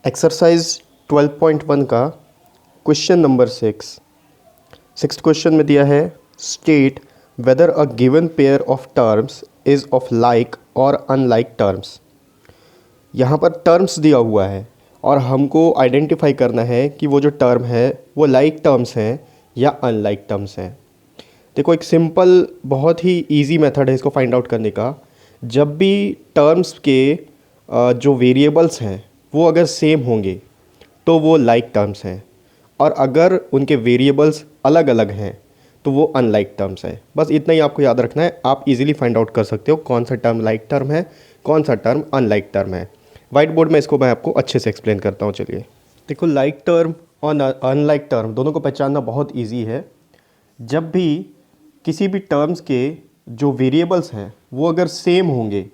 Exercise 12.1 का question number 6 question में दिया है state whether a given pair of terms is of like और अनलाइक टर्म्स। यहाँ पर टर्म्स दिया हुआ है और हमको आइडेंटिफाई करना है कि वो जो टर्म है वो लाइक टर्म्स हैं या अनलाइक टर्म्स हैं। देखो एक सिंपल बहुत ही इजी मेथड है इसको फाइंड आउट करने का। जब भी टर्म्स के जो वेरिएबल्स हैं वो अगर सेम होंगे तो वो लाइक टर्म्स हैं, और अगर उनके वेरिएबल्स अलग अलग हैं तो वो अनलाइक टर्म्स हैं। बस इतना ही आपको याद रखना है। आप इजीली फाइंड आउट कर सकते हो कौन सा टर्म लाइक टर्म है, कौन सा टर्म अनलाइक टर्म है। वाइट बोर्ड में इसको मैं आपको अच्छे से एक्सप्लेन करता हूँ। चलिए देखो, लाइक टर्म और अनलाइक टर्म दोनों को पहचानना बहुत ईजी है। जब भी किसी भी टर्म्स के जो वेरिएबल्स हैं वो अगर सेम होंगे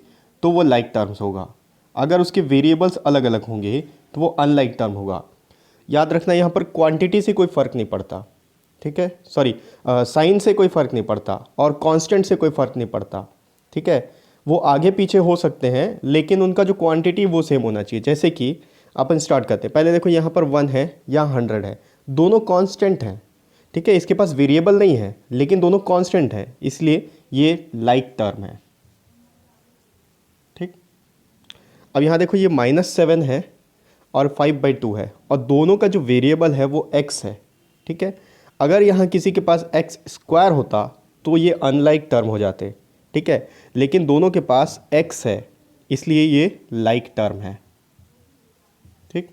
तो वो लाइक टर्म्स होगा, अगर उसके वेरिएबल्स अलग अलग होंगे तो वो अनलाइक टर्म होगा। याद रखना यहाँ पर क्वांटिटी से कोई फ़र्क नहीं पड़ता, ठीक है, सॉरी साइन से कोई फ़र्क नहीं पड़ता और कांस्टेंट से कोई फ़र्क नहीं पड़ता, ठीक है। वो आगे पीछे हो सकते हैं लेकिन उनका जो क्वांटिटी वो सेम होना चाहिए। जैसे कि अपन स्टार्ट करते हैं, पहले देखो यहाँ पर 1 है, यहाँ 100 है, दोनों कांस्टेंट हैं, ठीक है। इसके पास वेरिएबल नहीं है लेकिन दोनों कांस्टेंट हैं, इसलिए ये लाइक टर्म है, ठीक। अब यहाँ देखो ये -7 है और 5/2 है और दोनों का जो वेरिएबल है वो x है, ठीक है। अगर यहाँ किसी के पास x² होता तो ये अनलाइक टर्म हो जाते, ठीक है, लेकिन दोनों के पास x है इसलिए ये लाइक टर्म है, ठीक।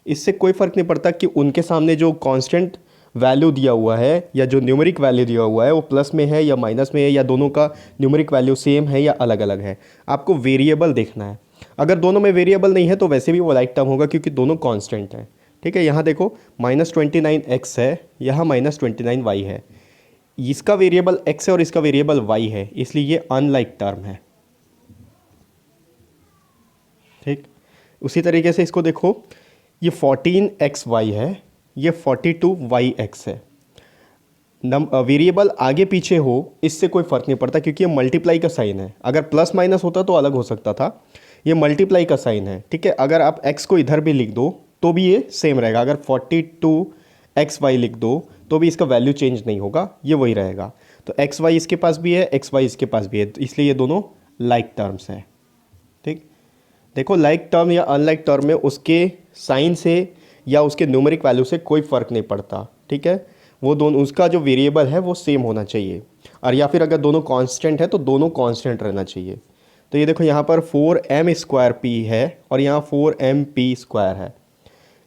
इससे कोई फ़र्क नहीं पड़ता कि उनके सामने जो कांस्टेंट वैल्यू दिया हुआ है या जो न्यूमेरिक वैल्यू दिया हुआ है वो प्लस में है या माइनस में है, या दोनों का न्यूमेरिक वैल्यू सेम है या अलग अलग है। आपको वेरिएबल देखना है। अगर दोनों में वेरिएबल नहीं है तो वैसे भी वो लाइक टर्म होगा क्योंकि दोनों कांस्टेंट हैं, ठीक है। यहाँ देखो -29x है, यहाँ -29y है, इसका वेरिएबल x है और इसका वेरिएबल y है, इसलिए ये अनलाइक टर्म है, ठीक। उसी तरीके से इसको देखो, ये 14xy है, ये 42yx है। वेरिएबल आगे पीछे हो इससे कोई फ़र्क नहीं पड़ता क्योंकि ये मल्टीप्लाई का साइन है। अगर प्लस माइनस होता तो अलग हो सकता था, ये मल्टीप्लाई का साइन है, ठीक है। अगर आप x को इधर भी लिख दो तो भी ये सेम रहेगा। अगर 42xy लिख दो तो भी इसका वैल्यू चेंज नहीं होगा, ये वही रहेगा। तो xy इसके पास भी है, xy इसके पास भी है, तो इसलिए ये दोनों लाइक टर्म्स हैं, ठीक। देखो, लाइक टर्म या अनलाइक टर्म में उसके साइन से या उसके न्यूमेरिक वैल्यू से कोई फ़र्क नहीं पड़ता, ठीक है। वो दोनों, उसका जो वेरिएबल है वो सेम होना चाहिए, और या फिर अगर दोनों कांस्टेंट है तो दोनों कांस्टेंट रहना चाहिए। तो ये देखो यहाँ पर 4m² है और यहाँ 4mp² है।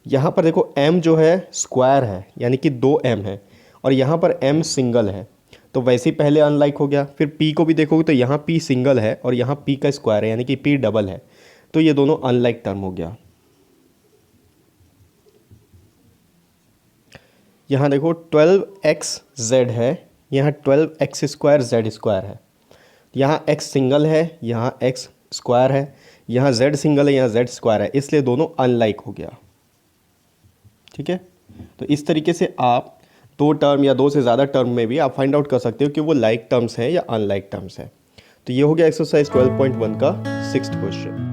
यहाँ पर देखो m जो है स्क्वायर है यानी कि 2m है, और यहाँ पर m सिंगल है, तो वैसे ही पहले अनलाइक हो गया। फिर p को भी देखोगे तो यहाँ p सिंगल है और यहाँ p का स्क्वायर है यानी कि p डबल है, तो ये दोनों अनलाइक टर्म हो गया। यहाँ देखो 12xz है, यहाँ 12x² z² है, यहाँ x सिंगल है, यहाँ x स्क्वायर है, यहाँ z सिंगल है, यहाँ z स्क्वायर है, इसलिए दोनों अनलाइक हो गया, ठीक है। तो इस तरीके से आप दो टर्म या दो से ज़्यादा टर्म में भी आप फाइंड आउट कर सकते हो कि वो लाइक टर्म्स हैं या अनलाइक टर्म्स हैं। तो ये हो गया एक्सरसाइज 12.1 का 6th क्वेश्चन।